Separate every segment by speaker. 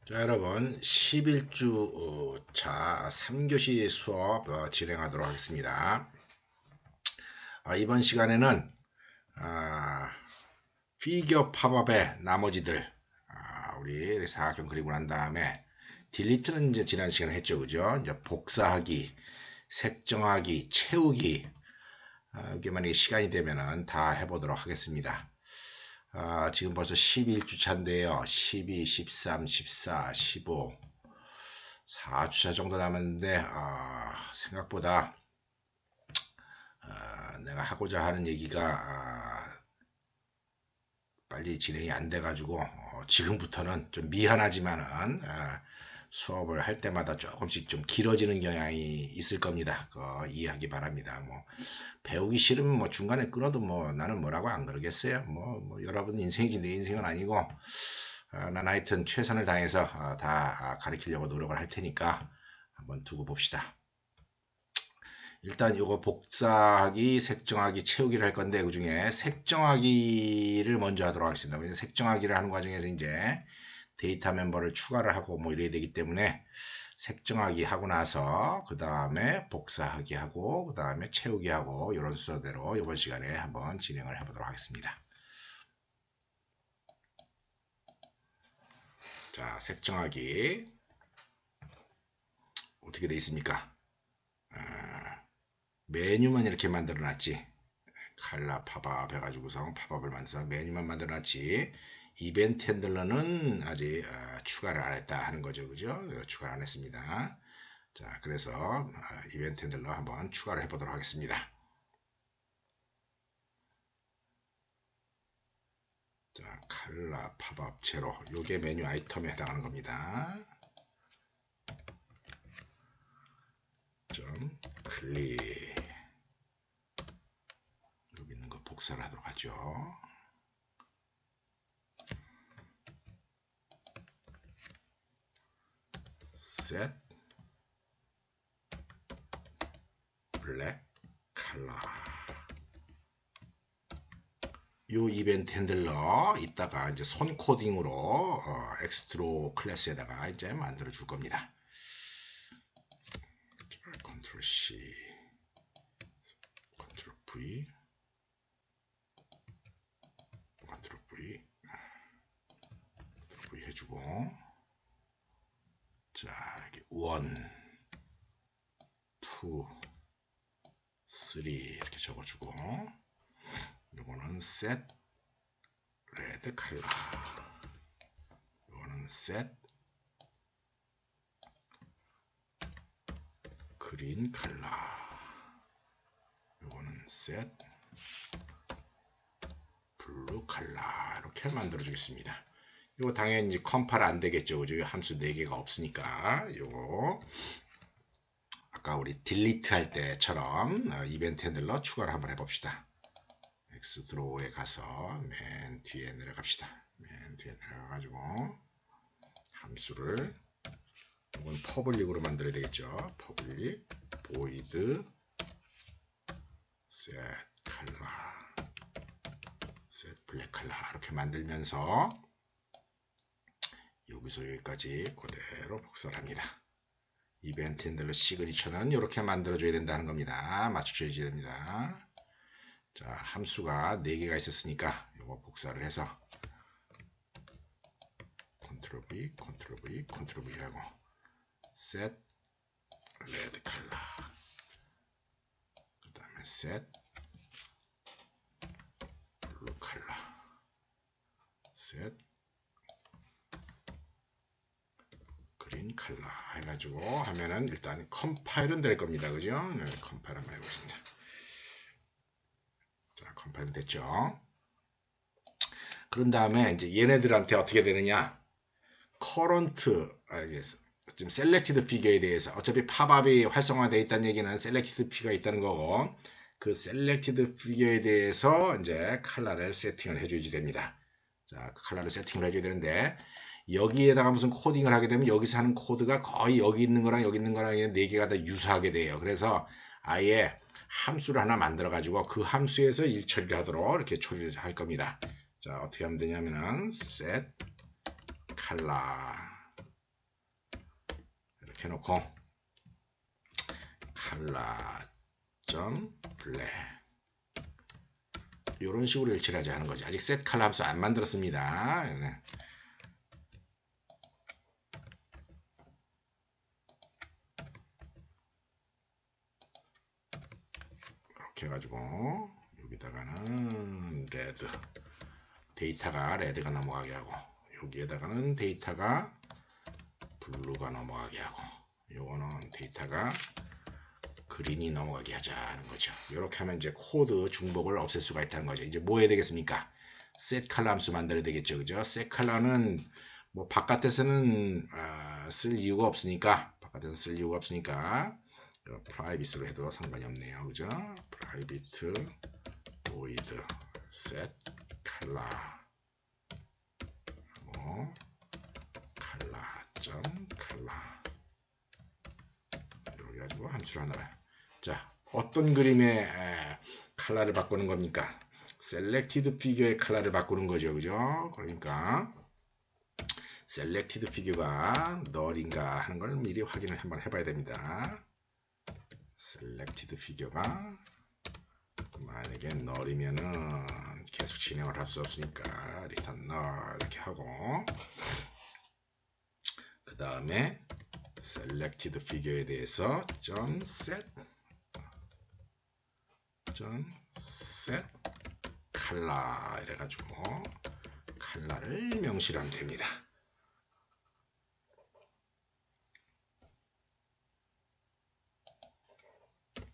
Speaker 1: 자, 여러분 11주 차 3교시 수업 진행하도록 하겠습니다. 이번 시간에는 피겨 팝업의 나머지들 우리 사각형 그리고 난 다음에 딜리트는 이제 지난 시간에 했죠, 그죠? 이제 복사하기, 색정하기, 채우기 이게 만약에 시간이 되면은 다 해보도록 하겠습니다. 지금 벌써 11주 차인데요. 12, 13, 14, 15, 4주차 정도 남았는데 생각보다 내가 하고자 하는 얘기가 빨리 진행이 안 돼가지고 지금부터는 좀 미안하지만은 수업을 할 때마다 조금씩 좀 길어지는 경향이 있을 겁니다. 이해하기 바랍니다. 뭐 배우기 싫으면 뭐 중간에 끊어도 뭐 나는 뭐라고 안 그러겠어요. 뭐 여러분 인생이지 내 인생은 아니고 난 하여튼 최선을 다해서 다 가르치려고 노력을 할 테니까 한번 두고 봅시다. 일단 요거 복사하기, 색정하기, 채우기를 할 건데 그 중에 색정하기를 먼저 하도록 하겠습니다. 왜냐면 색정하기를 하는 과정에서 이제 데이터 멤버를 추가를 하고 뭐 이래야 되기 때문에 색정하기 하고 나서 그 다음에 복사하기 하고 그 다음에 채우기 하고 이런 순서대로 이번 시간에 한번 진행을 해보도록 하겠습니다. 자, 색정하기 어떻게 되어 있습니까? 메뉴만 이렇게 만들어 놨지. 칼라 팝업 해가지고서 팝업을 만들어서 메뉴만 만들어 놨지. 이벤트 핸들러는 아직 추가를 안 했다 하는 거죠, 그죠? 추가를 안 했습니다. 자, 그래서 이벤트 핸들러 한번 추가를 해보도록 하겠습니다. 자, 칼라 팝업 제로, 요게 메뉴 아이템에 해당하는 겁니다. 좀 클릭, 여기 있는 거 복사를 하도록 하죠. 셋 블랙 컬러, 요 이벤트 핸들러 이따가 이제 손 코딩으로 엑스트로 클래스에다가 이제 만들어 줄 겁니다. 컨트롤 C, 컨트롤 V, 컨트롤 V, 컨트롤 V 해주고, 자, 이렇게 1, 2, 3 이렇게 적어주고, 요거는 set red color, 요거는 set green color, 요거는 set blue color 이렇게 만들어 주겠습니다. 이거 당연히 이제 컴파일 안 되겠죠, 그죠? 함수 4개가 없으니까. 요거 아까 우리 딜리트 할 때처럼 이벤트 핸들러 추가를 한번 해봅시다. 엑스드로우에 가서 맨 뒤에 내려갑시다. 맨 뒤에 내려가가지고 함수를, 이건 퍼블릭으로 만들어야 되겠죠. 퍼블릭 void set color, set black color 이렇게 만들면서 여기서 여기까지 그대로 복사를 합니다. 이벤트 핸들러 시그니처는 이렇게 만들어줘야 된다는 겁니다. 맞춰줘야 됩니다. 자, 함수가 4개가 있었으니까 이거 복사를 해서 컨트롤 V, 컨트롤 V, 컨트롤 V 하고 set red color, 그 다음에 set blue color, set green color 해가지고 하면은 일단 컴파일은 될 겁니다. 그죠? 네, 컴파일 한번 해보겠습니다. 자, 컴파일 됐죠? 그런 다음에 이제 얘네들한테 어떻게 되느냐? current, 지금 selected figure에 대해서, 어차피 팝업이 활성화되어 있다는 얘기는 selected figure가 있다는 거고, 그 selected figure에 대해서 이제 컬러를 세팅을 해줘야 됩니다. 자, 그 컬러를 세팅을 해줘야 되는데, 여기에다가 무슨 코딩을 하게 되면 여기서 하는 코드가 거의 여기 있는 거랑 여기 있는 거랑 4개가 다 유사하게 돼요. 그래서 아예 함수를 하나 만들어 가지고 그 함수에서 일처리를 하도록 이렇게 처리를 할 겁니다. 자, 어떻게 하면 되냐면은 set color 이렇게 해놓고 color.블랙 이런 식으로 일치하지 하는 거죠. 아직 set color 함수 안 만들었습니다. 이렇게 해가지고 여기다가는 레드 데이터가 레드가 넘어가게 하고 여기에다가는 데이터가 블루가 넘어가게 하고 요거는 데이터가 그린이 넘어가게 하자는 거죠. 이렇게 하면 이제 코드 중복을 없앨 수가 있다는 거죠. 이제 뭐 해야 되겠습니까? set color 함수 만들어야 되겠죠. 그죠? set color는 뭐 바깥에서는 쓸 이유가 없으니까 private로 해도 상관이 없네요. 그죠? private void set color 하고 color 이렇게 가지고 함수를 하나. 자, 어떤 그림의 컬러를 바꾸는 겁니까? selected figure의 컬러를 바꾸는 거죠. 그죠? 그러니까 selected figure가 null인가 하는 걸 미리 확인을 한번 해봐야 됩니다. selected figure가 만약에 null이면은 계속 진행을 할 수 없으니까 return null 이렇게 하고 그 다음에 selected figure에 대해서 .set color 이래가지고 컬러를 명시하면 됩니다.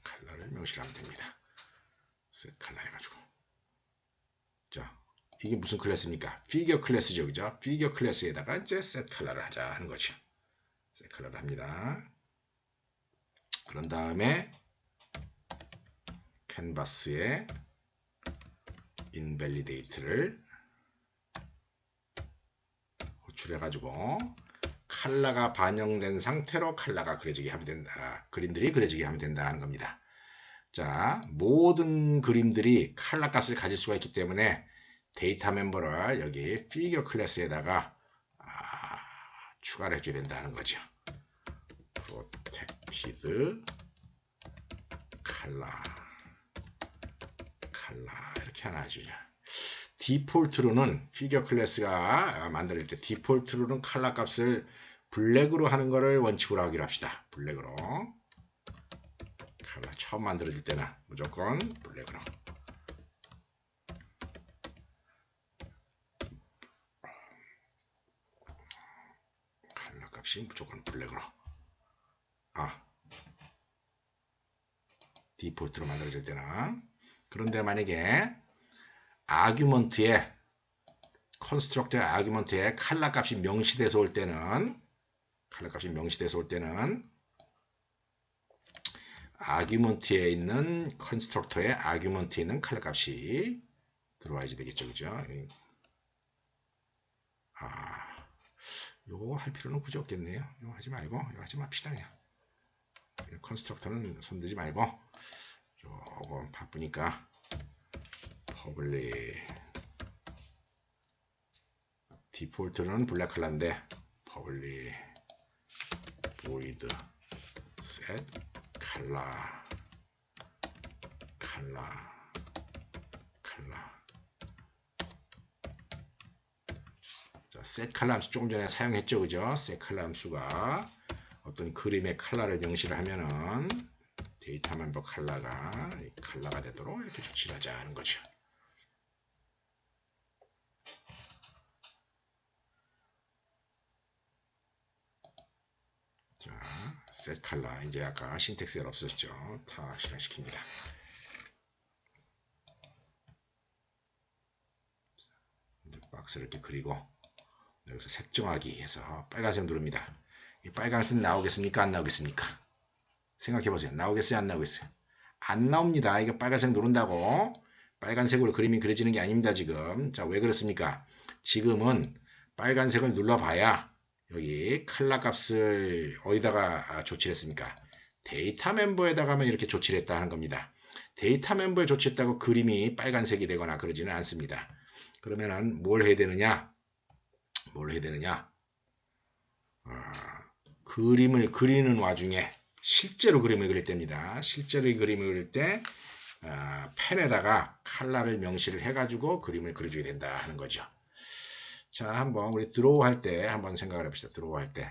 Speaker 1: 컬러를 명시하면 됩니다. set color 해가지고 자 이게 무슨 클래스입니까? 피규어 클래스죠. 그죠? 피규어 클래스에다가 이제 set color를 하자 하는 거죠. set color를 합니다. 그런 다음에 캔버스에 invalidate를 호출해가지고 컬러가 반영된 상태로 컬러가 그려지게 하면 된다. 그림들이 그려지게 하면 된다는 겁니다. 자, 모든 그림들이 컬러 값을 가질 수가 있기 때문에 데이터 멤버를 여기 figure 클래스에다가 추가를 해줘야 된다는 거죠. protected color 이렇게 하나 해주죠. 디폴트로는 피규어 클래스가 만들 때 디폴트로는 컬러 값을 블랙으로 하는 것을 원칙으로 하기로 합시다. 블랙으로 컬러 처음 만들어질 때는 무조건 블랙으로 컬러 값이 무조건 블랙으로 디폴트로 만들어질 때는 그런데 만약에 아규먼트에 컨스트럭터 아규먼트에 컬러 값이 명시돼서 올 때는 아규먼트에 있는 컨스트럭터의 아규먼트에 있는 컬러 값이 들어와야지 되겠죠. 그죠? 요거 할 필요는 굳이 없겠네요. 이거 하지 말고 이거 하지 맙시다. 그냥 컨스트럭터는 손대지 말고 조금 바쁘니까 public 디폴트는 블랙 컬러인데 public void set color 자, set color 함수 조금 전에 사용했죠. 그죠? set color 함수가 어떤 그림의 컬러를 명시를 하면은 데이터 멤버 컬러가 되도록 이렇게 조치를 하자 하는 거죠. 자, set color 이제 아까 신텍스 에러 없었죠. 다 실행시킵니다. 이제 박스를 이렇게 그리고 여기서 색정하기 해서 빨간색 누릅니다. 이 빨간색 나오겠습니까? 안 나오겠습니까? 생각해보세요. 나오겠어요? 안 나오겠어요? 안 나옵니다. 이거 빨간색 누른다고 빨간색으로 그림이 그려지는 게 아닙니다. 지금. 자, 왜 그렇습니까? 지금은 빨간색을 눌러봐야 여기 컬러 값을 어디다가 조치를 했습니까? 데이터 멤버에다가만 이렇게 조치를 했다 하는 겁니다. 데이터 멤버에 조치했다고 그림이 빨간색이 되거나 그러지는 않습니다. 그러면은 뭘 해야 되느냐? 그림을 그리는 와중에 실제로 그림을 그릴 때입니다. 실제로 그림을 그릴 때 펜에다가 컬러를 명시를 해가지고 그림을 그려줘야 된다 하는 거죠. 자, 한번 우리 드로우 할 때 한번 생각을 해봅시다. 드로우 할 때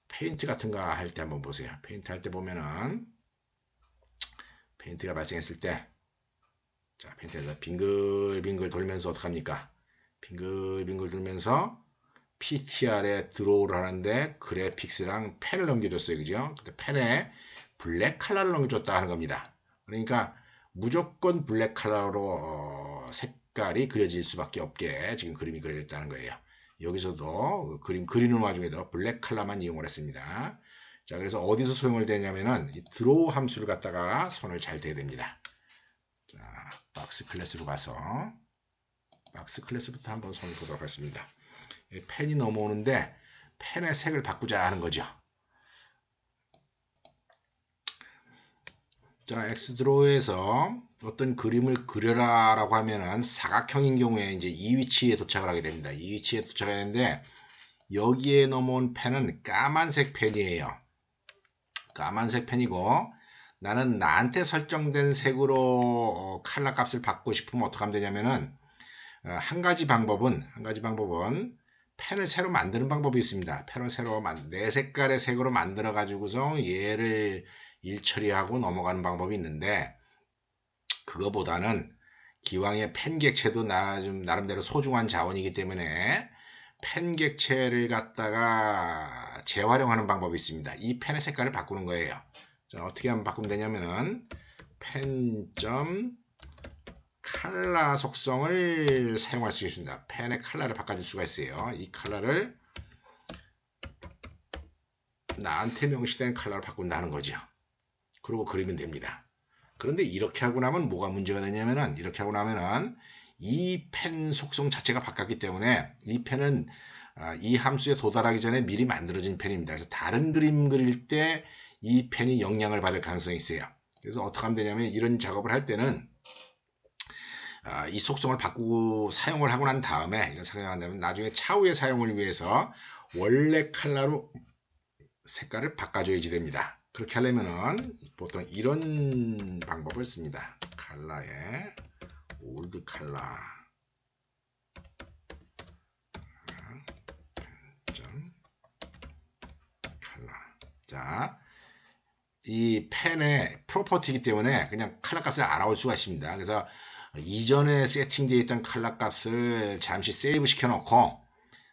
Speaker 1: 페인트 같은 거 할 때 한번 보세요. 페인트 할 때 보면은 페인트가 발생했을 때, 자, 페인트에서 빙글빙글 돌면서 어떡합니까? 빙글빙글 돌면서 PTR에 드로우를 하는데 그래픽스랑 펜을 넘겨줬어요. 그죠? 근데 펜에 블랙 컬러를 넘겨줬다 하는 겁니다. 그러니까 무조건 블랙 컬러로 색깔이 그려질 수밖에 없게 지금 그림이 그려졌다는 거예요. 여기서도 그림 그리는 와중에도 블랙 컬러만 이용을 했습니다. 자, 그래서 어디서 소용을 되냐면은 이 드로우 함수를 갖다가 손을 잘 대야 됩니다. 자, 박스 클래스로 가서 박스 클래스부터 한번 손을 보도록 하겠습니다. 펜이 넘어오는데 펜의 색을 바꾸자 하는 거죠. 자, X드로우에서 어떤 그림을 그려라 라고 하면은 사각형인 경우에 이제 이 위치에 도착을 하게 됩니다. 이 위치에 도착하는데 여기에 넘어온 펜은 까만색 펜이에요. 까만색 펜이고 나는 나한테 설정된 색으로 컬러 값을 바꾸고 싶으면 어떻게 하면 되냐면은 한 가지 방법은 펜을 새로 만드는 방법이 있습니다. 펜을 새로 내 색깔의 색으로 만들어 가지고서 얘를 일처리하고 넘어가는 방법이 있는데 그거보다는 기왕에 펜 객체도 좀 나름대로 소중한 자원이기 때문에 펜 객체를 갖다가 재활용하는 방법이 있습니다. 이 펜의 색깔을 바꾸는 거예요. 자, 어떻게 하면 바꾸면 되냐면은 펜.컬러 속성을 사용할 수 있습니다. 펜의 컬러를 바꿔줄 수가 있어요. 이 컬러를 나한테 명시된 컬러로 바꾼다는 거죠. 그리고 그리면 됩니다. 그런데 이렇게 하고 나면 뭐가 문제가 되냐면은 이렇게 하고 나면은 이 펜 속성 자체가 바뀌었기 때문에 이 펜은 이 함수에 도달하기 전에 미리 만들어진 펜입니다. 그래서 다른 그림 그릴 때 이 펜이 영향을 받을 가능성이 있어요. 그래서 어떻게 하면 되냐면 이런 작업을 할 때는 이 속성을 바꾸고 사용을 하고 난 다음에 이걸 사용한다면 나중에 차후의 사용을 위해서 원래 컬러로 색깔을 바꿔줘야지 됩니다. 그렇게 하려면은 보통 이런 방법을 씁니다. 컬러에 올드 컬러 컬러. 자, 이 펜의 프로퍼티이기 때문에 그냥 컬러 값을 알아올 수가 있습니다. 그래서 이전에 세팅되어 있던 컬러 값을 잠시 세이브 시켜 놓고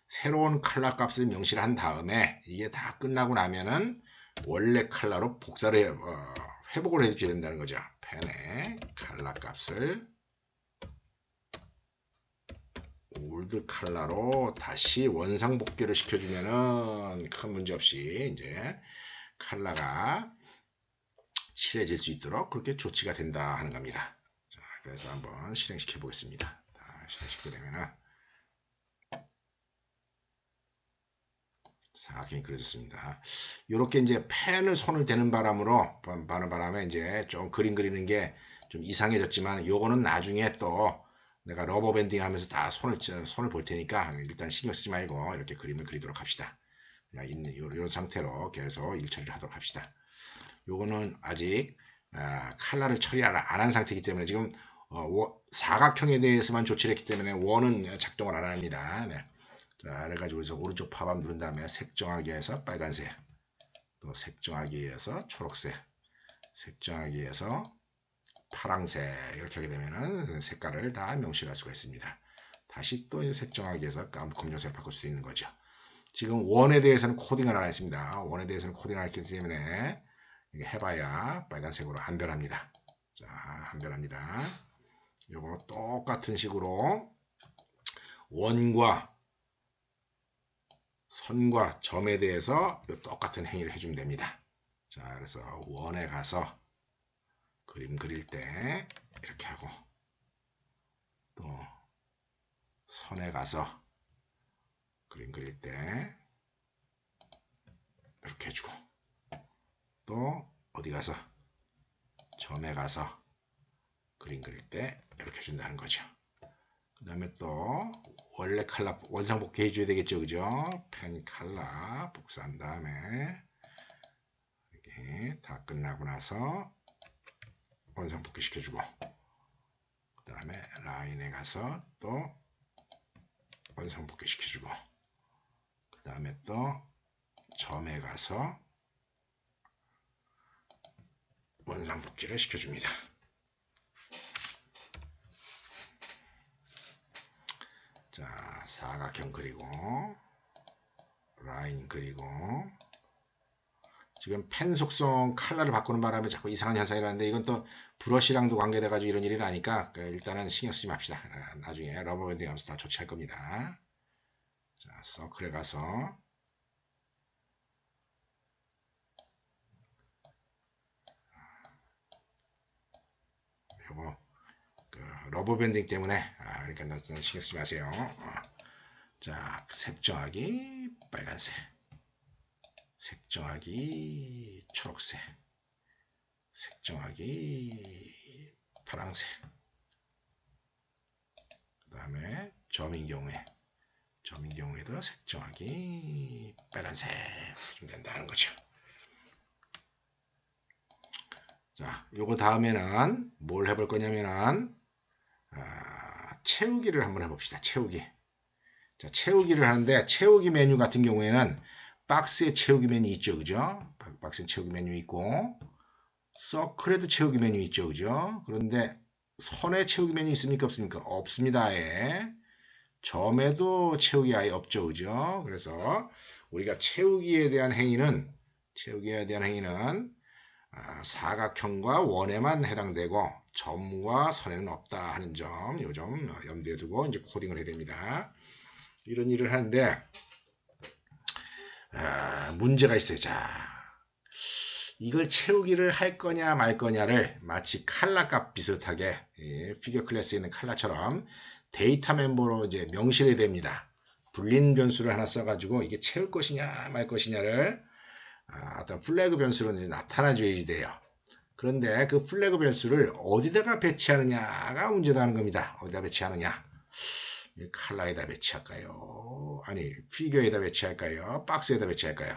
Speaker 1: 새로운 컬러 값을 명시를 한 다음에 이게 다 끝나고 나면은 원래 컬러로 복사를 회복을 해줘야 된다는 거죠. 펜의 컬러 값을 올드 컬러로 다시 원상복귀를 시켜주면은 큰 문제 없이 이제 컬러가 칠해질 수 있도록 그렇게 조치가 된다 하는 겁니다. 자, 그래서 한번 실행시켜 보겠습니다. 실행시키게 되면은 사각형이 그려졌습니다. 이렇게 이제 펜을 손을 대는 바람에 이제 좀 그림 그리는 게 좀 이상해졌지만 요거는 나중에 또 내가 러버 밴딩 하면서 다 손을 볼 테니까 일단 신경 쓰지 말고 이렇게 그림을 그리도록 합시다. 그냥 이런 상태로 계속 일처리를 하도록 합시다. 요거는 아직 컬러를 처리를 안 한 상태이기 때문에 지금 사각형에 대해서만 조치를 했기 때문에 원은 작동을 안 합니다. 네. 자, 그래가지고 오른쪽 팝업 누른 다음에 색정하기에서 빨간색, 또 색정하기에서 초록색, 색정하기에서 파랑색 이렇게 하게 되면은 색깔을 다 명시할 수가 있습니다. 다시 또 이제 색정하기에서 검정색을 바꿀 수도 있는 거죠. 지금 원에 대해서는 코딩을 안 했습니다. 원에 대해서는 코딩을 안 했기 때문에 이게 해봐야 빨간색으로 안 변합니다. 자, 안 변합니다. 이거 똑같은 식으로 원과 선과 점에 대해서 똑같은 행위를 해주면 됩니다. 자, 그래서 원에 가서 그림 그릴 때 이렇게 하고 또 선에 가서 그림 그릴 때 이렇게 해주고 또 어디 가서 점에 가서 그림 그릴 때 이렇게 해준다는 거죠. 그 다음에 또 원래 칼라 원상복귀 해줘야 되겠죠, 그죠? 펜 칼라 복사한 다음에 이렇게 다 끝나고 나서 원상복귀 시켜주고, 그 다음에 라인에 가서 또 원상복귀 시켜주고, 그 다음에 또 점에 가서 원상복귀를 시켜줍니다. 자, 사각형 그리고 라인 그리고, 지금 펜 속성 컬러를 바꾸는 바람에 자꾸 이상한 현상이 나는데, 이건 또 브러쉬랑도 관계돼 가지고 이런 일이 나니까 일단은 신경 쓰지 맙시다. 나중에 러버밴딩 하면서 다 조치할 겁니다. 자, 서클에 가서 요거 러버밴딩 때문에 그러니까 신경 쓰지 마세요. 자, 색정하기 빨간색, 색정하기 초록색, 색정하기 파란색, 그 다음에 점인 경우에도 색정하기 빨간색 좀 된다는 거죠. 자, 요거 다음에는 뭘 해볼 거냐면은 채우기를 한번 해봅시다. 채우기. 자, 채우기를 하는데, 채우기 메뉴 같은 경우에는 박스에 채우기 메뉴 있죠, 그죠? 박스에 채우기 메뉴 있고, 서클에도 채우기 메뉴 있죠, 그죠? 그런데 선에 채우기 메뉴 있습니까, 없습니까? 없습니다. 예. 점에도 채우기 아예 없죠, 그죠? 그래서 우리가 채우기에 대한 행위는 사각형과 원에만 해당되고 점과 선에는 없다 하는 점, 요 점 염두에 두고 이제 코딩을 해야 됩니다. 이런 일을 하는데 문제가 있어요. 자, 이걸 채우기를 할 거냐 말 거냐를 마치 칼라값 비슷하게 피겨 클래스에 있는 칼라처럼 데이터 멤버로 이제 명시해야 됩니다. 불린 변수를 하나 써가지고 이게 채울 것이냐 말 것이냐를 어떤 플래그 변수로 나타나줘야 돼요. 그런데 그 플래그 변수를 어디다가 배치하느냐가 문제라는 겁니다. 어디다 배치하느냐? 칼라에다 배치할까요? 아니, 피규어에다 배치할까요? 박스에다 배치할까요?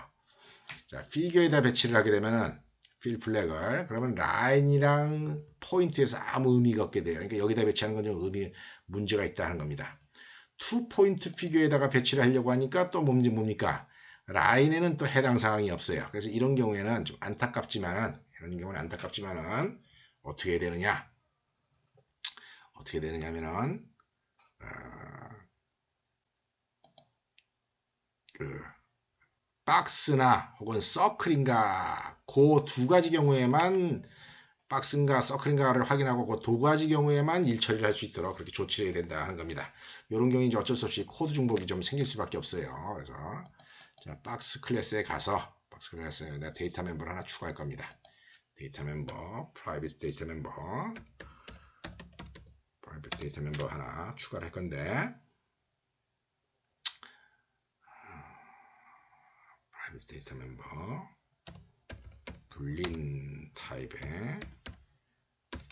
Speaker 1: 자, 피규어에다 배치를 하게 되면은 필 플래그를, 그러면 라인이랑 포인트에서 아무 의미가 없게 돼요. 그러니까 여기다 배치하는 건 좀 문제가 있다는 겁니다. 투 포인트 피규어에다가 배치를 하려고 하니까 또 뭡니까? 라인에는 또 해당 사항이 없어요. 그래서 이런 경우에는 좀 안타깝지만은 어떻게 해야 되느냐? 어떻게 되느냐면은 박스나 혹은 서클인가 그 두 가지 경우에만 박스인가 서클인가를 확인하고 그 두 가지 경우에만 일 처리를 할 수 있도록 그렇게 조치를 해야 된다 하는 겁니다. 이런 경우에 이제 어쩔 수 없이 코드 중복이 좀 생길 수밖에 없어요. 그래서 자, 박스 클래스에 가서 박스 클래스에 내가 데이터 멤버를 하나 추가할 겁니다. 데이터 멤버, 프라이빗 데이터 멤버 하나 추가를 할 건데, 프라이빗 데이터 멤버 불린 타입의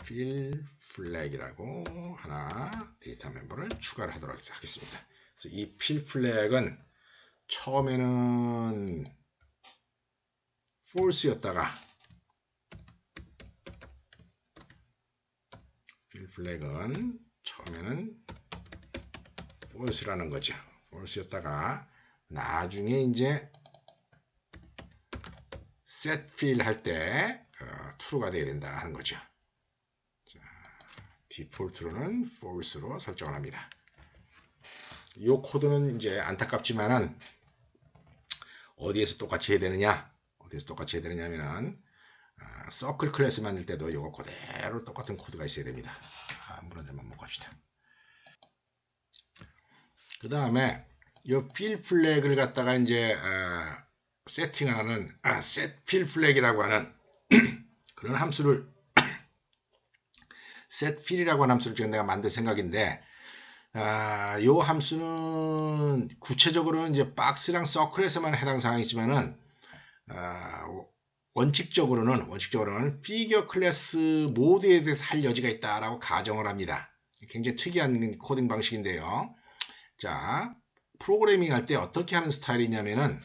Speaker 1: 필 플래그라고 하나 데이터 멤버를 추가를 하도록 하겠습니다. 그래서 이 필 플래그는 처음에는 false였다가 필 플래그는 처음에는 false라는 거죠. false였다가 나중에 이제 set fill 할 때 true가 되어야 된다 하는 거죠. 자, 디폴트로는 false로 설정을 합니다. 이 코드는 이제 안타깝지만은 어디에서 똑같이 해야 되느냐면은 서클 클래스 만들 때도 이거 그대로 똑같은 코드가 있어야 됩니다. 물 한 잔만 먹고 합시다. 그 다음에 이 필 플래그를 갖다가 이제 세팅하는 set fill flag이라고 하는 그런 함수를 set fill이라고 하는 함수를 지금 내가 만들 생각인데, 이 함수는 구체적으로는 이제 박스랑 서클에서만 해당 사항이지만은 원칙적으로는 피겨 클래스 모드에 대해서 할 여지가 있다라고 가정을 합니다. 굉장히 특이한 코딩 방식인데요. 자, 프로그래밍 할 때 어떻게 하는 스타일이냐면은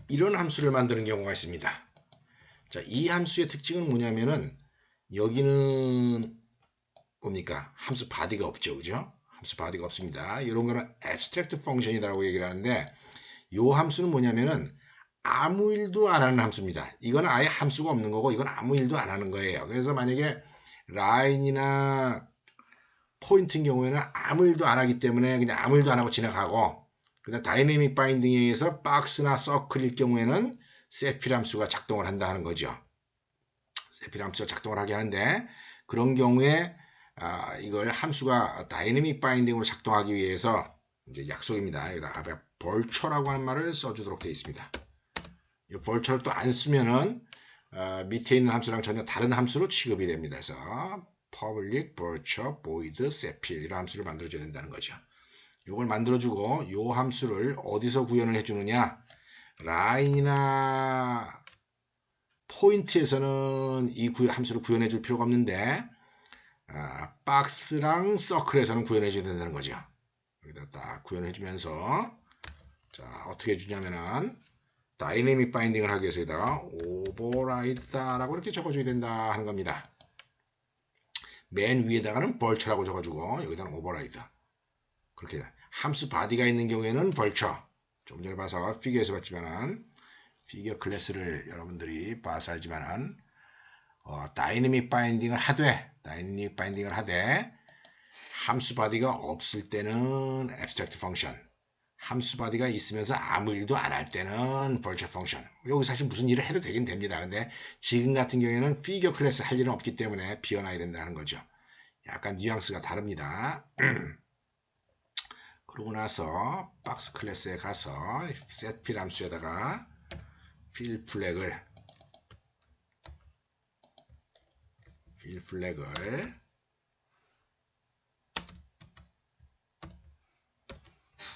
Speaker 1: 이런 함수를 만드는 경우가 있습니다. 자, 이 함수의 특징은 뭐냐면은 여기는 뭡니까? 함수 바디가 없죠. 그죠? 함수 바디가 없습니다. 이런 거는 abstract function이라고 얘기를 하는데 이 함수는 뭐냐면은 아무 일도 안 하는 함수입니다. 이거는 아예 함수가 없는 거고 이건 아무 일도 안 하는 거예요. 그래서 만약에 라인이나 포인트인 경우에는 아무 일도 안 하기 때문에 그냥 아무 일도 안 하고 지나가고 그다음 다이내믹 바인딩에 의해서 박스나 서클일 경우에는 세필 함수가 작동을 한다 하는 거죠. 세필 함수가 작동을 하게 하는데 그런 경우에 이걸 함수가 다이내믹 바인딩으로 작동하기 위해서 이제 약속입니다. 여기다 앞에 벌처라고 하는 말을 써주도록 되어 있습니다. 이 벌처를 또 안 쓰면은 밑에 있는 함수랑 전혀 다른 함수로 취급이 됩니다. 그래서 public, virtual, void, sepil 이런 함수를 만들어줘야 된다는 거죠. 이걸 만들어주고 이 함수를 어디서 구현을 해주느냐 라인이나 포인트에서는 이 함수를 구현해 줄 필요가 없는데 박스랑 서클에서는 구현해 줘야 된다는 거죠. 여기다 딱 구현해 주면서 자 어떻게 해주냐면은 다이내믹 바인딩을 하기 위해서 여기다가 오버라이드다라고 이렇게 적어줘야 된다 하는 겁니다. 맨 위에다가는 벌처라고 적어주고 여기다는 오버라이드. 그렇게 함수 바디가 있는 경우에는 벌처. 조금 전에 봐서 피규어에서 봤지만은 피규어 클래스를 여러분들이 봐서 알지만은 다이내믹 바인딩을 하되 함수 바디가 없을 때는 abstract function. 함수 바디가 있으면서 아무 일도 안 할 때는 virtual function. 여기 사실 무슨 일을 해도 되긴 됩니다. 근데 지금 같은 경우에는 피규어 클래스 할 일은 없기 때문에 비워놔야 된다는 거죠. 약간 뉘앙스가 다릅니다. 그러고 나서 박스 클래스에 가서 setFill 함수에다가 fill 플래그를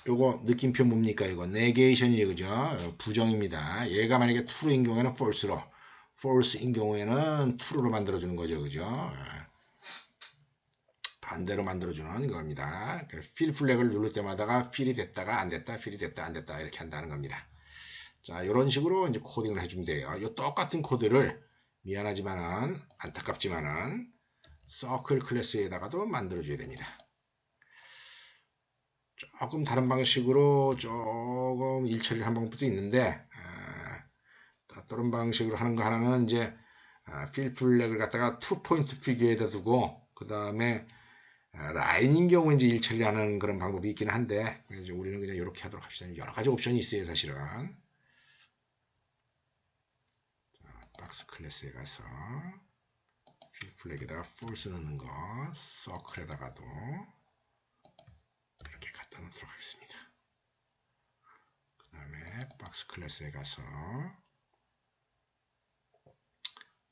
Speaker 1: 요거 느낌표 뭡니까? 이거 네게이션이에요. 그죠? 부정입니다. 얘가 만약에 true인 경우에는 false인 경우에는 true로 만들어주는 거죠. 그죠? 반대로 만들어주는 겁니다. fill 플래그를 누를 때마다가 fill이 됐다가 안 됐다, fill이 됐다, 안 됐다 이렇게 한다는 겁니다. 자, 이런 식으로 이제 코딩을 해주면 돼요. 이 똑같은 코드를 미안하지만은 안타깝지만은 서클 클래스에다가도 만들어줘야 됩니다. 조금 다른 방식으로 조금 일처리를 한 방법도 있는데 다른 방식으로 하는 거 하나는 이제 fill 플래그를 갖다가 2포인트 피규어에다 두고 그 다음에 라인인 경우에 이제 일처리를 하는 그런 방법이 있긴 한데 이제 우리는 그냥 이렇게 하도록 합시다. 여러 가지 옵션이 있어요, 사실은. 박스 클래스에 가서 fill 플래그에다가 false 넣는 거, circle에다가도 이렇게 갖다 놓도록 하겠습니다. 그 다음에 박스 클래스에 가서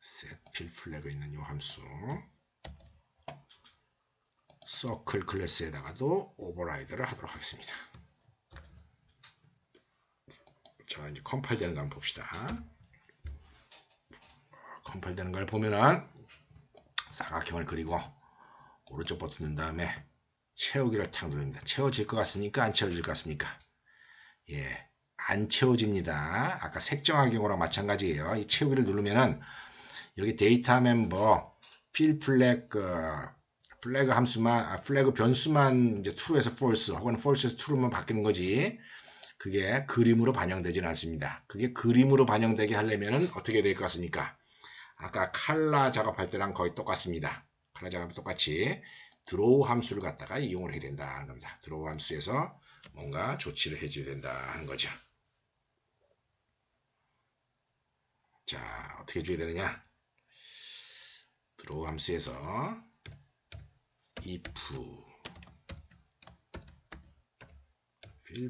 Speaker 1: set fill 플래그 있는 이 함수 서클 클래스에다가도 오버라이드를 하도록 하겠습니다. 자, 이제 컴파일 되는 거 한번 봅시다. 컴파일 되는 걸 보면은 사각형을 그리고 오른쪽 버튼 누른 다음에 채우기를 탁 누릅니다. 채워질 것 같습니까? 안 채워질 것 같습니까? 예, 안 채워집니다. 아까 색정한 경우랑 마찬가지예요. 이 채우기를 누르면은 여기 데이터 멤버 fill 플래그 함수만 플래그 변수만 이제 true에서 false 혹은 false에서 true만 바뀌는 거지. 그게 그림으로 반영되지는 않습니다. 그게 그림으로 반영되게 하려면 어떻게 될 것 같습니까? 아까 칼라 작업할 때랑 거의 똑같습니다. 칼라 작업도 똑같이 드로우 함수를 갖다가 이용을 해야 된다는 겁니다. 드로우 함수에서 뭔가 조치를 해줘야 된다는 거죠. 자, 어떻게 해줘야 되느냐? 드로우 함수에서 if fill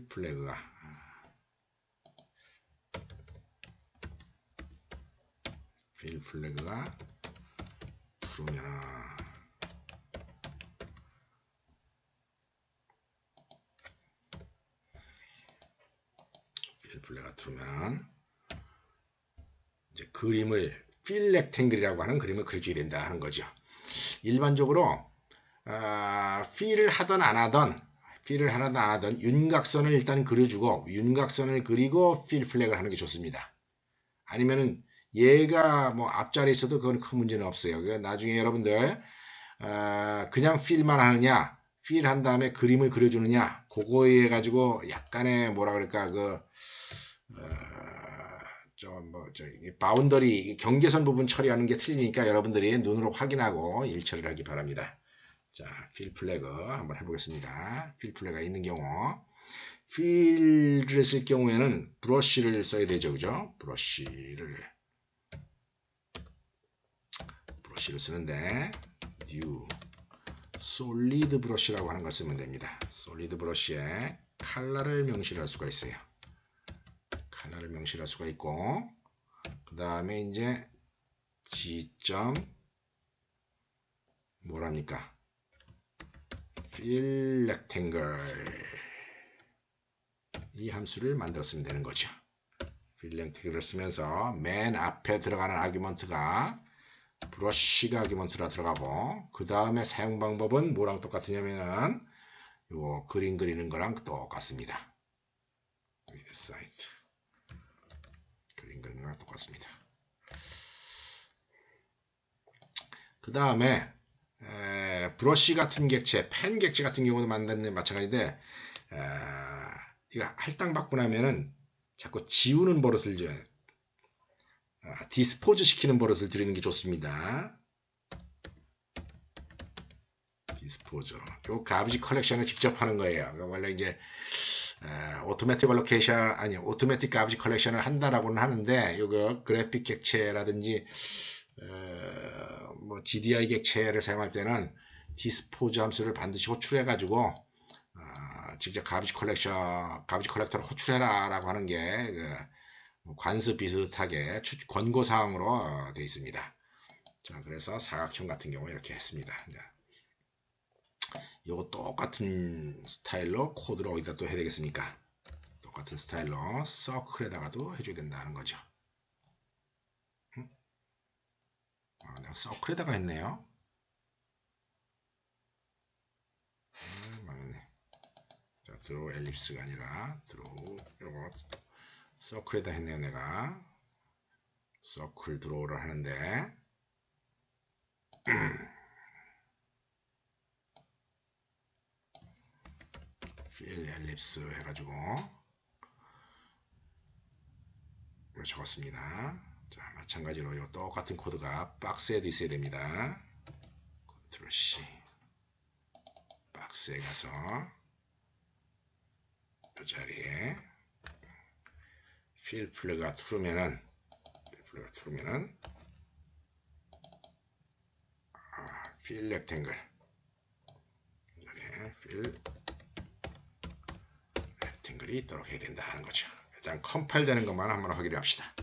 Speaker 1: 플래그가 true면 필 플래그가 true면 이제 그림을 필 렉탱글이라고 하는 그림을 그려줘야 된다 하는 거죠. 일반적으로 필을 하든 안 하든 윤곽선을 일단 그려주고 윤곽선을 그리고 필 플래그를 하는 게 좋습니다. 아니면은 얘가 뭐 앞자리에 있어도 그건 큰 문제는 없어요. 그러니까 나중에 여러분들 그냥 필만 하느냐, 필 한 다음에 그림을 그려주느냐, 그거에 가지고 약간의 뭐라 그럴까 바운더리 경계선 부분 처리하는 게 틀리니까 여러분들이 눈으로 확인하고 일처리를 하기 바랍니다. 자, 필 플래그 한번 해보겠습니다. 필 플래그가 있는 경우, 필을 쓸 경우에는 브러쉬를 써야 되죠, 그죠? 브러쉬를 쓰는데 new 솔리드 브러쉬라고 하는 걸 쓰면 됩니다. 솔리드 브러쉬에 컬러를 명시할 수가 있어요. 컬러를 명시할 수가 있고, 그 다음에 이제 지점 뭐랍니까? fill rectangle 이 함수를 만들었으면 되는 거죠. fill rectangle을 쓰면서 맨 앞에 들어가는 아규먼트가 브러쉬가 아규먼트라 들어가고, 그 다음에 사용 방법은 뭐랑 똑같으냐면은 요 그림 그리는 거랑 똑같습니다. 사이트 그림 그리는 거랑 똑같습니다. 그 다음에 브러쉬 같은 객체, 펜 객체 같은 경우도 만드는 데 마찬가지인데, 이거 할당 받고 나면은 자꾸 지우는 버릇을 디스포즈 시키는 버릇을 들이는 게 좋습니다. 디스포즈. 요 가비지 컬렉션을 직접 하는 거예요. 원래 이제 오토매틱 알로케이션 아니 오토매틱 가비지 컬렉션을 한다라고는 하는데, 요거 그래픽 객체라든지 뭐 GDI 객체를 사용할 때는 디스포즈 함수를 반드시 호출해 가지고 직접 가비지 컬렉터를 호출해라 라고 하는 게 관습 비슷하게 권고사항으로 되어 있습니다. 자, 그래서 사각형 같은 경우 이렇게 했습니다. 이거 똑같은 스타일로 코드를 어디다 또 해야 되겠습니까? 똑같은 스타일로 서클에다가도 해줘야 된다는 거죠. 내가 서클에다가 했네요. 망했네. 자, 드로우 엘립스가 아니라 드로우 요거 서클에다 했네요. 내가 서클 드로우를 하는데 필 엘립스 해가지고 적었습니다. 자, 마찬가지로 이 똑같은 코드가 박스에도 있어야 됩니다. 컨트롤 C 박스에 가서 이 자리에 필 플래그가 true면은 필 렉탱글 필 렉탱글이 있도록 해야 된다 하는 거죠. 일단 컴파일 되는 것만 한번 확인해 합시다.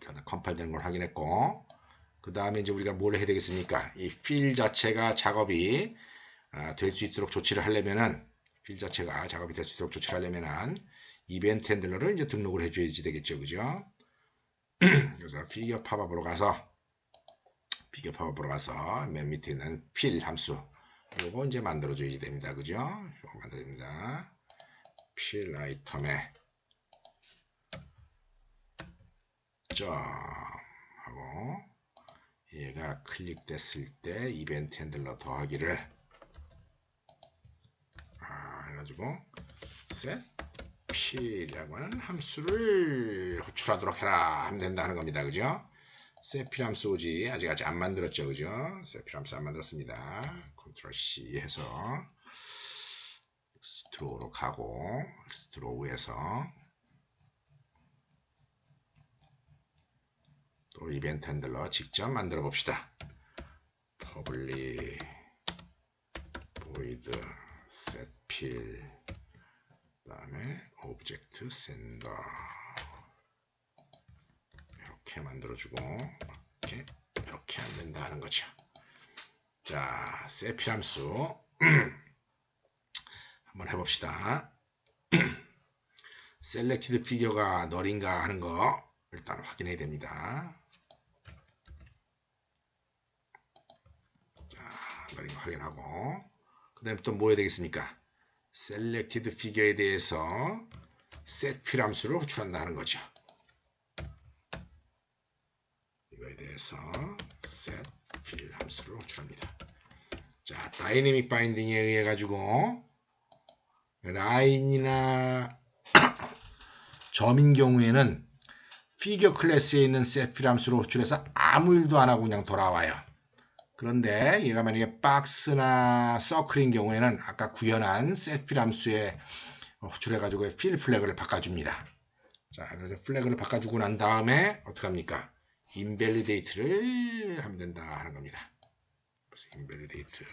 Speaker 1: 자, 컴파일 되는 걸 확인했고, 그 다음에 이제 우리가 뭘 해야 되겠습니까? 이 필 자체가 작업이 될 수 있도록 조치를 하려면은, 이벤트 핸들러를 이제 등록을 해줘야지 되겠죠, 그죠? 그래서 피겨 팝업으로 가서 맨 밑에 있는 필 함수 요거 이제 만들어줘야지 됩니다, 그죠? 요거 만들어야 됩니다. 필 아이템에 점 하고, 얘가 클릭됐을 때 이벤트 핸들러 더하기를 해가지고 set 필이라고 하는 함수를 호출하도록 해라 하면 된다는 겁니다, 그죠? set 필 함수 오지 아직 안 만들었죠, 그죠? set 필 함수 안 만들었습니다. 컨트롤 C 해서 엑스트로우로 가고, 엑스트로우에서 또 이벤트 핸들러 직접 만들어 봅시다. public void set 필 그다음에 object sender 이렇게 만들어주고, 이렇게 하면 된다 하는 거죠. 자, set 필 함수 한번 해봅시다. 셀렉티드 피겨가 널인가 하는 거 일단 확인해야 됩니다. 자, 널인 거 확인하고 그 다음에 또 뭐 해야 되겠습니까? 셀렉티드 피겨에 대해서 setFill 함수를 호출한다 하는 거죠. 이거에 대해서 setFill 함수를 호출합니다. 자, 다이내믹 바인딩에 의해 가지고 라인이나 점인 경우에는 피겨 클래스에 있는 setFill 함수를 호출해서 아무 일도 안 하고 그냥 돌아와요. 그런데 얘가 만약에 박스나 서클인 경우에는 아까 구현한 setFill 함수에 호출해가지고 fill 플래그를 바꿔줍니다. 자, 그래서 플래그를 바꿔주고 난 다음에 어떻게 합니까? invalidate를 하면 된다 하는 겁니다. 그래서 invalidate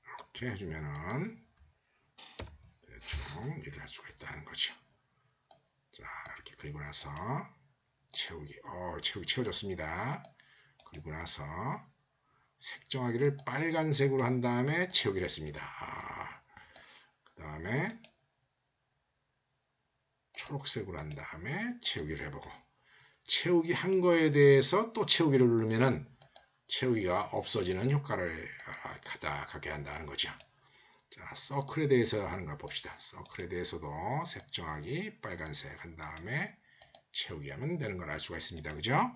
Speaker 1: 이렇게 해주면은 대충 일을 할 수가 있다는 거죠. 자, 이렇게 그리고 나서 채우기, 채우기 채워졌습니다. 그리고 나서 색정하기를 빨간색으로 한 다음에 채우기를 했습니다. 그 다음에 초록색으로 한 다음에 채우기를 해보고 채우기 한 거에 대해서 또 채우기를 누르면은 채우기가 없어지는 효과를 갖게 한다는 거죠. 자, 서클에 대해서 하는 거 봅시다. 서클에 대해서도 색정하기 빨간색 한 다음에 채우기 하면 되는 걸 알 수가 있습니다. 그죠?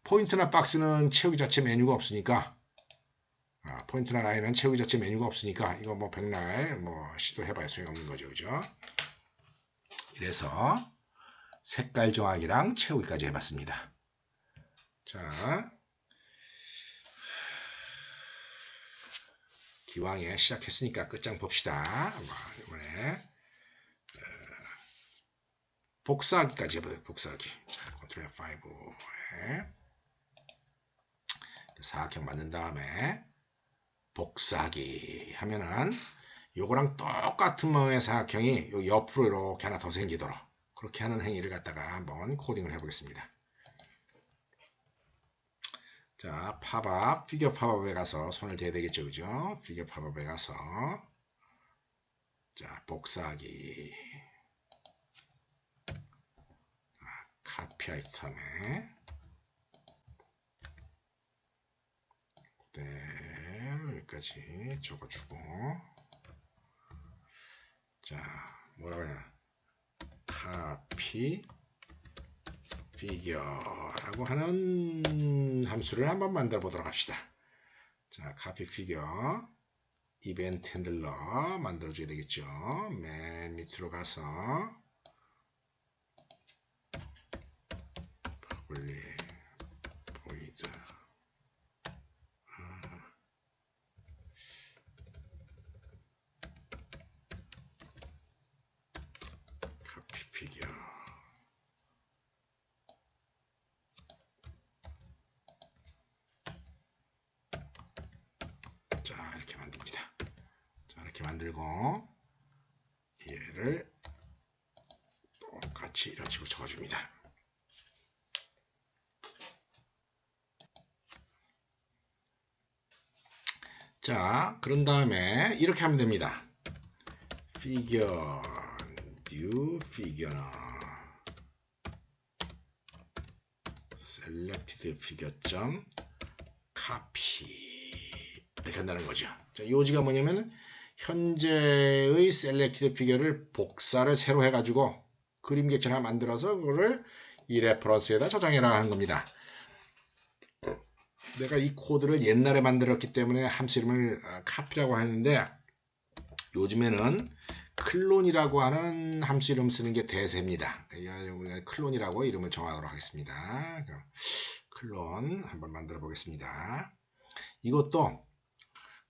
Speaker 1: 포인트나 박스는 채우기 자체 메뉴가 없으니까 포인트나 라인은 채우기 자체 메뉴가 없으니까 이거 뭐 백날 뭐 시도해봐야 소용없는 거죠. 그죠? 이래서 색깔 정하기랑 채우기까지 해봤습니다. 자, 기왕에 시작했으니까 끝장 봅시다. 이번에 복사하기까지 해봐요. 복사하기. 자, 컨트롤 F5에 사각형 만든 다음에 복사하기 하면은 요거랑 똑같은 모양의 사각형이 요 옆으로 이렇게 하나 더 생기도록 그렇게 하는 행위를 갖다가 한번 코딩을 해보겠습니다. 자, 팝업, 피겨 팝업에 가서 손을 대야 되겠죠, 그죠? 피겨 팝업에 가서 자, 복사하기, 카피 아이템에 그대로 여기까지 적어주고 자, 뭐라고 하냐, 카피 피겨라고 하는 함수를 한번 만들어 보도록 합시다. 자, 카피 피겨 이벤트 핸들러 만들어 줘야 되겠죠. 맨 밑으로 가서 public void 카피 피겨 자, 이렇게 만듭니다. 자, 이렇게 만들고 얘를 똑같이 이런 식으로 적어줍니다. 자, 그런 다음에 이렇게 하면 됩니다. figure new figure는 selected figure copy 이렇게 한다는 거죠. 자, 요지가 뭐냐면 현재의 selected figure를 복사를 새로 해가지고 그림 객체를 하나 만들어서 그거를 이 레퍼런스에다 저장해라 하는 겁니다. 내가 이 코드를 옛날에 만들었기 때문에 함수 이름을 카피라고 하는데 요즘에는 클론이라고 하는 함수 이름 쓰는 게 대세입니다. 우리가 클론이라고 이름을 정하도록 하겠습니다. 클론 한번 만들어 보겠습니다. 이것도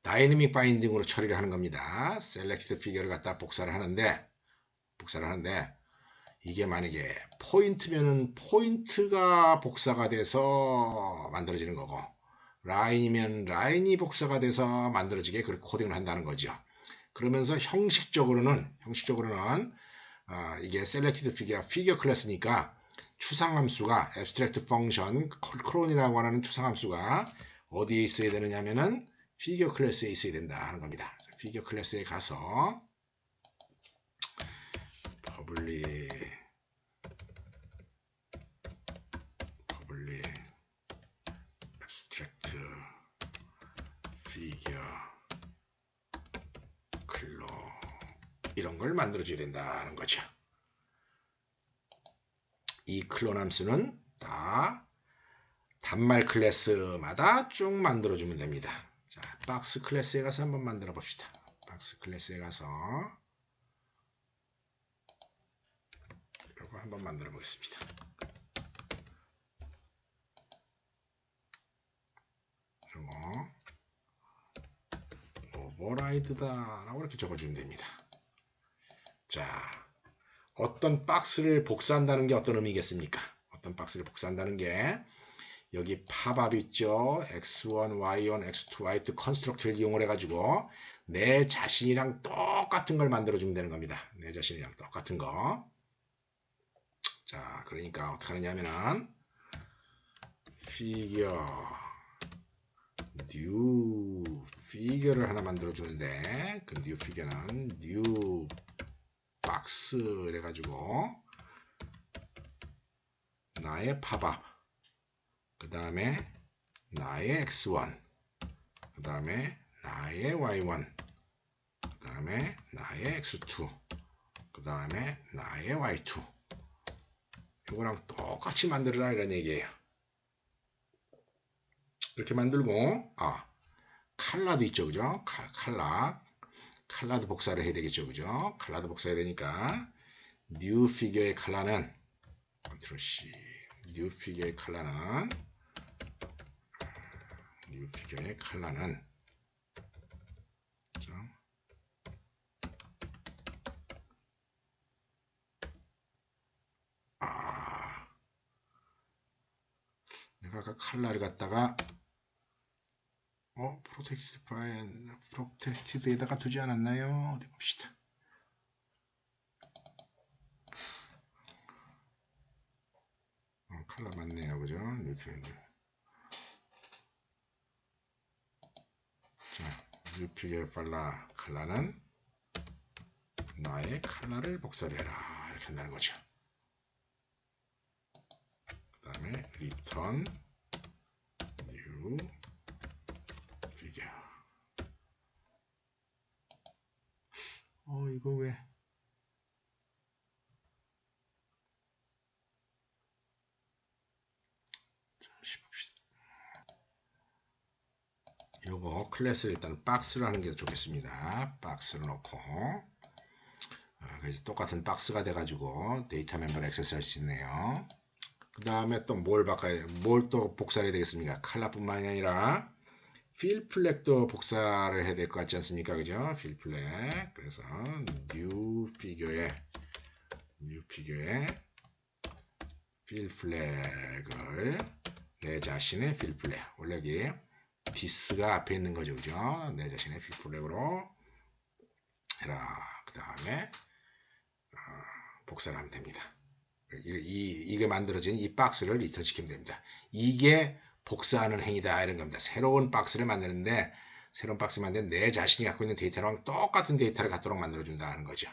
Speaker 1: 다이내믹 바인딩으로 처리를 하는 겁니다. 셀렉티드 피겨를 갖다 복사를 하는데 이게 만약에 포인트면은 포인트가 복사가 돼서 만들어지는 거고 라인이면 라인이 복사가 돼서 만들어지게 그렇게 코딩을 한다는 거죠. 그러면서 형식적으로는 이게 셀렉티드 피겨 클래스니까 추상함수가 abstract function 클론이라고 하는 추상함수가 어디에 있어야 되느냐면은 피겨 클래스에 있어야 된다 하는 겁니다. 피겨 클래스에 가서 abstract figure 클로 이런 걸 만들어줘야 된다는 거죠. 이 클론 함수는 다 단말 클래스마다 쭉 만들어주면 됩니다. 자, 박스 클래스에 가서 한번 만들어 봅시다. 박스 클래스에 가서 이거 한번 만들어 보겠습니다. 이거 오버라이드다 라고 이렇게 적어주면 됩니다. 자, 어떤 박스를 복사한다는 게 어떤 의미겠습니까? 어떤 박스를 복사한다는 게 여기 팝업 있죠? x1, y1, x2, y2 컨스트럭트를 이용을 해가지고 내 자신이랑 똑같은 걸 만들어주면 되는 겁니다. 내 자신이랑 똑같은 거. 자, 그러니까 어떻게 하느냐면은 figure new figure를 하나 만들어주는데 그 new figure는 new box 이래가지고 나의 팝업 그 다음에 나의 x1 그 다음에 나의 y1 그 다음에 나의 x2 그 다음에 나의 y2 이거랑 똑같이 만들어라 이런 얘기예요. 이렇게 만들고 칼라도 있죠, 그죠? 칼라도 복사를 해야 되겠죠, 그죠? 칼라도 복사해야 되니까 new figure의 칼라는 컨트롤 C new figure의 칼라는 내가 아까 칼라를 갖다가 프로텍티드에다가 두지 않았나요? 어디 봅시다. 칼라 맞네요, 그죠? 이렇게. 자, 뉴피게 칼라는 나의 칼라를 복사를 해라 이렇게 한다는 거죠. 그 다음에 return new figure. 이거 왜? 다시 봅시다. 요거 클래스를 일단 박스로 하는 게 좋겠습니다. 박스로 넣고 그래서 똑같은 박스가 돼가지고 데이터 멤버를 액세스할 수 있네요. 그 다음에 또 뭘 또 복사를 해야 되겠습니까? 칼라뿐만이 아니라 필 플렉도 복사를 해야 될 것 같지 않습니까? 그죠? 필 플렉. 그래서 new figure에 필 플렉을 내 자신의 필 플렉. 원래 여기 this가 앞에 있는 거죠, 그죠? 내 자신의 필 플렉으로 해라. 그 다음에 복사를 하면 됩니다. 이게 만들어진 이 박스를 리턴시키면 됩니다. 이게 복사하는 행위다 이런 겁니다. 새로운 박스를 만드는데 내 자신이 갖고 있는 데이터랑 똑같은 데이터를 갖도록 만들어준다 하는 거죠.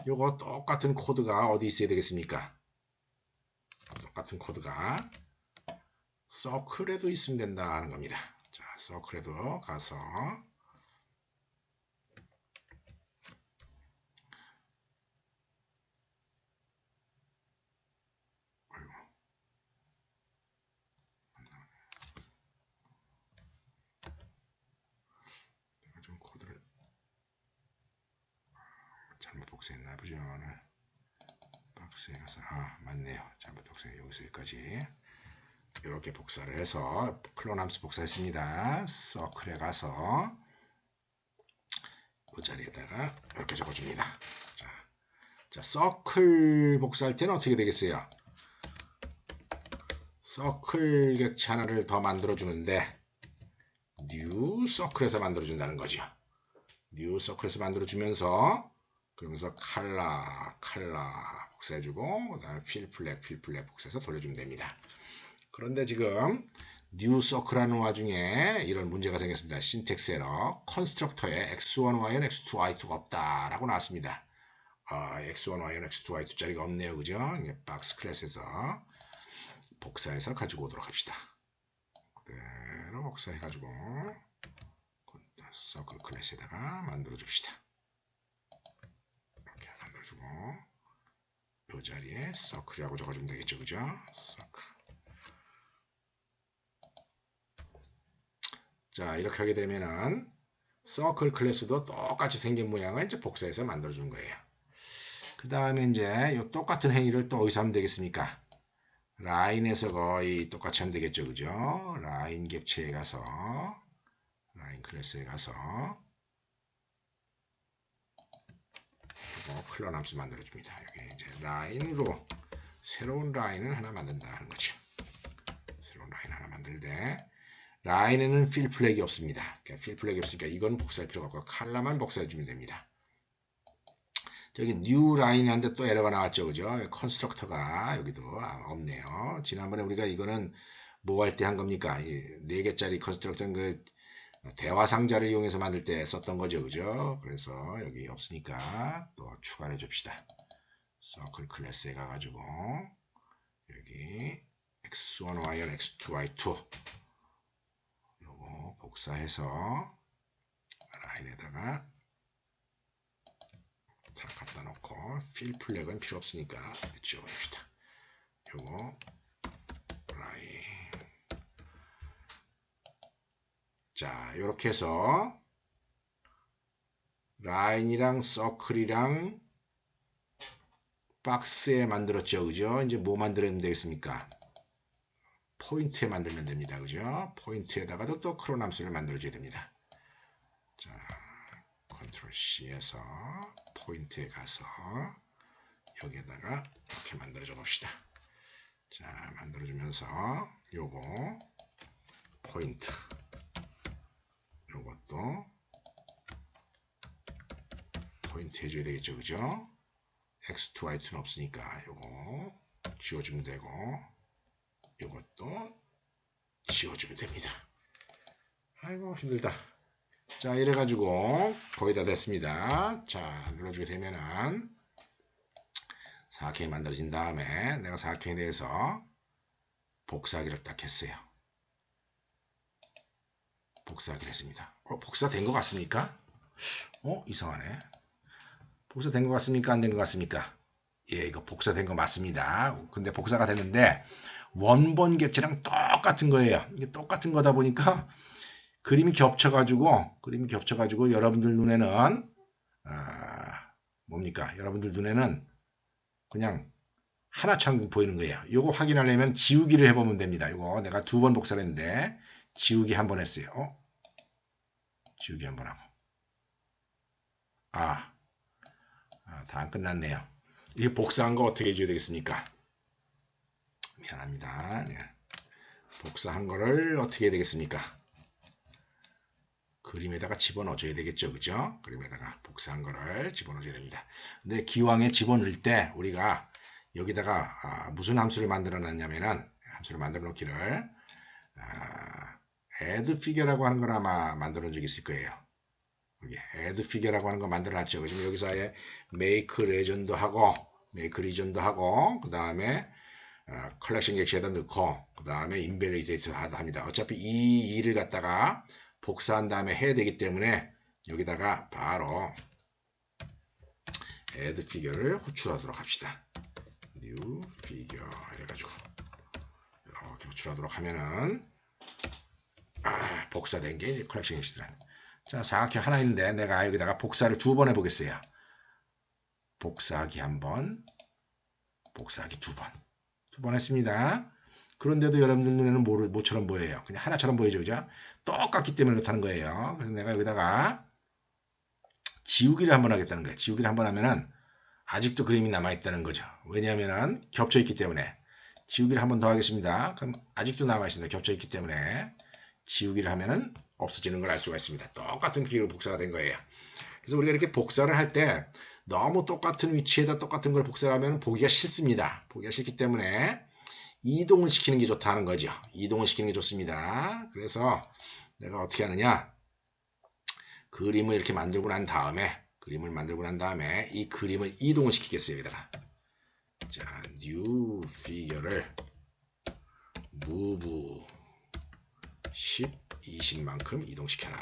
Speaker 1: 요거 똑같은 코드가 어디 있어야 되겠습니까? 똑같은 코드가 서클에도 있으면 된다 하는 겁니다. 자, 서클에도 가서 잘못 복사했나 보죠. 박스에 가서 맞네요. 잘못 복사해. 여기서 여기까지 이렇게 복사를 해서 클론 함수 복사했습니다. 서클에 가서 이 자리에다가 이렇게 적어줍니다. 자, 서클 복사할 때는 어떻게 되겠어요? 서클 객체 하나를 더 만들어주는데 new 서클에서 만들어준다는 거죠. new 서클에서 만들어주면서 그러면서 칼라 복사해주고 그 다음에 필 플렉 복사해서 돌려주면 됩니다. 그런데 지금 new circle하는 와중에 이런 문제가 생겼습니다. 신텍스 에러 컨스트럭터에 x1, y1, x2, y2가 없다라고 나왔습니다. x1, y1, x2, y2짜리가 없네요. 그죠? 박스 클래스에서 복사해서 가지고 오도록 합시다. 그대로 복사해가지고 서클 클래스에다가 만들어 줍시다. 이렇게 만들어주고 이 자리에 서클이라고 적어주면 되겠죠. 그죠? 서클. 자, 이렇게 하게 되면은 서클 클래스도 똑같이 생긴 모양을 이제 복사해서 만들어주는 거예요. 그 다음에 이제 이 똑같은 행위를 또 어디서 하면 되겠습니까? 라인에서 거의 똑같이 하면 되겠죠. 그죠? 라인 객체에 가서 라인 클래스에 가서 클론 함수 만들어줍니다. 여기 이제 라인으로 새로운 라인을 하나 만든다는 거죠. 새로운 라인 하나 만들 때 라인에는 필 플래그이 없습니다. 그러니까 필 플래그이 없으니까 이건 복사할 필요가 없고 칼라만 복사해 주면 됩니다. 저기 new 라인한테 또 에러가 나왔죠. 그죠? 컨스트럭터가 여기도 없네요. 지난번에 우리가 이거는 뭐 할 때 한 겁니까? 이 4개짜리 컨스트럭터는 그 대화 상자를 이용해서 만들 때 썼던 거죠. 그죠? 그래서 여기 없으니까 또 추가를 해 줍시다. 서클 클래스에 가가지고 여기 x1, y1, x2, y2 요거 복사해서 라인에다가 다 갖다 놓고 필 플래그는 필요 없으니까 지워봅시다. 요거 라인. 자, 이렇게 해서 라인이랑 서클이랑 박스에 만들었죠. 그죠? 이제 뭐 만들면 되겠습니까? 포인트에 만들면 됩니다. 그죠? 포인트에다가도 또 크론 함수를 만들어줘야 됩니다. 자, 컨트롤 C에서 포인트에 가서 여기에다가 이렇게 만들어줘 봅시다. 자, 만들어주면서 요거 포인트 요것도 포인트 해줘야 되겠죠. 그죠? x2, y2는 없으니까 요거 지워주면 되고 요것도 지워주면 됩니다. 아이고 힘들다. 자, 이래가지고 거의 다 됐습니다. 자, 눌러주게 되면은 사각형이 만들어진 다음에 내가 사각형에 대해서 복사하기를 딱 했어요. 복사하기를 했습니다. 복사된 것 같습니까? 이상하네. 복사된 것 같습니까? 안 된 것 같습니까? 예, 이거 복사된 거 맞습니다. 근데 복사가 됐는데 원본 객체랑 똑같은 거예요. 이게 똑같은 거다 보니까 그림이 겹쳐가지고 여러분들 눈에는 뭡니까? 여러분들 눈에는 그냥 하나처럼 보이는 거예요. 이거 확인하려면 지우기를 해보면 됩니다. 이거 내가 2번 복사를 했는데 지우기 한 번 했어요. 지우기 한 번 하고 다 안 끝났네요. 이게 복사한 거 어떻게 해줘야 되겠습니까? 미안합니다. 네. 복사한 거를 어떻게 해야 되겠습니까? 그림에다가 집어넣어줘야 되겠죠. 그죠? 그림에다가 복사한 거를 집어넣어줘야 됩니다. 근데 기왕에 집어넣을 때 우리가 여기다가 무슨 함수를 만들어 놨냐면은 함수를 만들어 놓기를 add figure라고 하는 걸 아마 만들어 놓은 적이 있을 거예요. 여기 add figure라고 하는 거 만들어 놨죠. 지금 여기서 아예 make legend도 하고 그 다음에 컬렉션 객체에다 넣고 그 다음에 인밸리데이트 합니다. 어차피 이 일을 갖다가 복사한 다음에 해야 되기 때문에 여기다가 바로 add figure를 호출하도록 합시다. new figure 이래가지고 이렇게 호출하도록 하면은 복사된 게 이제 컬렉션 객체들은. 자, 사각형 하나 있는데 내가 여기다가 복사를 2번 해보겠어요. 복사하기 한 번, 복사하기 2번. 2번 했습니다. 그런데도 여러분들 눈에는 뭐처럼 보여요? 그냥 하나처럼 보이죠, 그죠? 똑같기 때문에 그렇다는 거예요. 그래서 내가 여기다가 지우기를 한번 하겠다는 거예요. 지우기를 한번 하면은 아직도 그림이 남아있다는 거죠. 왜냐하면은 겹쳐있기 때문에. 지우기를 한번 더 하겠습니다. 그럼 아직도 남아있습니다. 겹쳐있기 때문에. 지우기를 하면은 없어지는 걸 알 수가 있습니다. 똑같은 기계로 복사가 된 거예요. 그래서 우리가 이렇게 복사를 할 때 너무 똑같은 위치에다 똑같은 걸 복사를 하면 보기가 싫습니다. 보기가 싫기 때문에 이동을 시키는 게 좋다는 거죠. 이동을 시키는 게 좋습니다. 그래서 내가 어떻게 하느냐. 그림을 이렇게 만들고 난 다음에 그림을 만들고 난 다음에 이 그림을 이동을 시키겠어요. 여기다가. 자, new figure를 move 10, 20만큼 이동시켜라.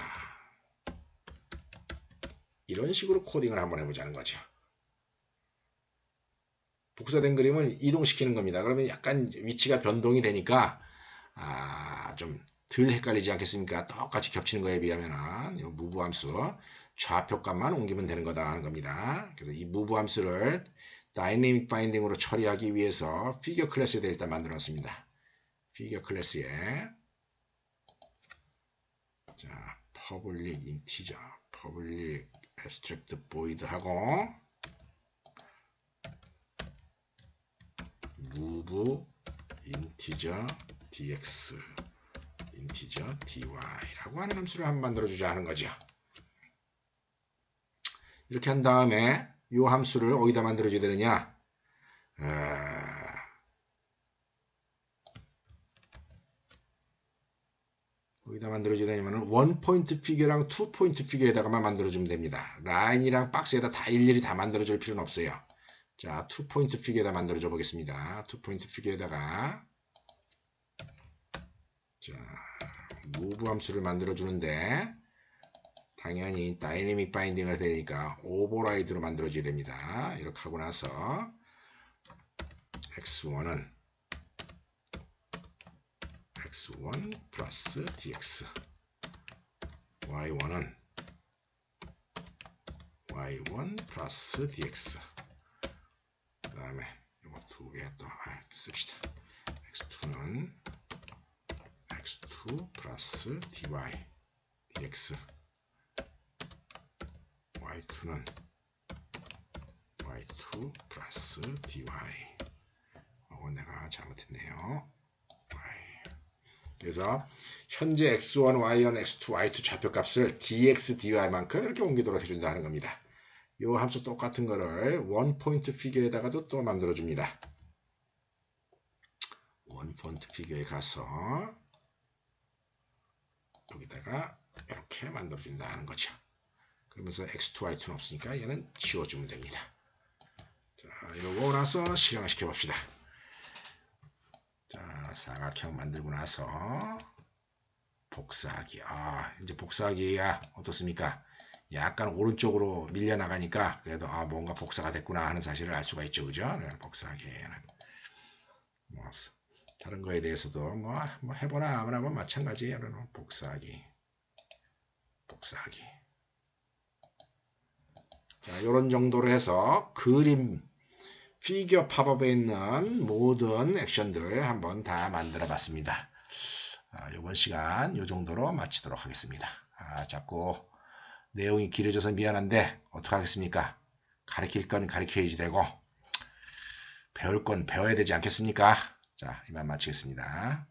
Speaker 1: 이런 식으로 코딩을 한번 해보자는 거죠. 복사된 그림을 이동시키는 겁니다. 그러면 약간 위치가 변동이 되니까 좀 덜 헷갈리지 않겠습니까? 똑같이 겹치는 거에 비하면 이 move 함수 좌표값만 옮기면 되는 거다 하는 겁니다. 그래서 이 move 함수를 다이내믹 바인딩으로 처리하기 위해서 피규어 클래스에 일단 만들었습니다. 피규어 클래스에 자, public integer, public abstract void 하고 move integer dx, integer dy라고 하는 함수를 한번 만들어주자 하는 거죠. 이렇게 한 다음에 이 함수를 어디다 만들어줘야 되느냐? 어디다 만들어줘야 되냐면 원 포인트 피규어랑 투 포인트 피규어에다가만 만들어주면 됩니다. 라인이랑 박스에다 다 일일이 다 만들어줄 필요는 없어요. 자, 투 포인트 피규어에다 만들어줘 보겠습니다. 투 포인트 피규어에다가 자, move 함수를 만들어주는데 당연히 다이내믹 바인딩을 되니까 오버라이드로 만들어줘야 됩니다. 이렇게 하고 나서 x1은 x1 플러스 dx, y1은 y1 플러스 dx, 그 다음에 이거 두 개 또 씁시다. x2는 x2 플러스 dy, dx, y2는 y2 플러스 dy. 내가 잘못했네요. 그래서 현재 x1, y1, x2, y2 좌표값을 dx, dy만큼 이렇게 옮기도록 해준다는 겁니다. 이 함수 똑같은 거를 원 포인트 피규어에다가도 또 만들어줍니다. 원 포인트 피규어에 가서 여기다가 이렇게 만들어준다는 거죠. 그러면서 x2, y2는 없으니까 얘는 지워주면 됩니다. 자, 이러고 나서 실행을 시켜봅시다. 자, 사각형 만들고 나서 복사하기. 이제 복사하기가 어떻습니까? 약간 오른쪽으로 밀려나가니까 그래도 뭔가 복사가 됐구나 하는 사실을 알 수가 있죠. 그죠? 복사하기에는 뭐 다른 거에 대해서도 뭐 해보나 아무나 뭐 마찬가지예요. 복사하기. 자, 이런 정도로 해서 그림 피규어 팝업에 있는 모든 액션들 한번 다 만들어 봤습니다. 이번 시간 이 정도로 마치도록 하겠습니다. 자꾸 내용이 길어져서 미안한데 어떡하겠습니까? 가르칠 건 가르쳐야지 되고 배울 건 배워야 되지 않겠습니까? 자, 이만 마치겠습니다.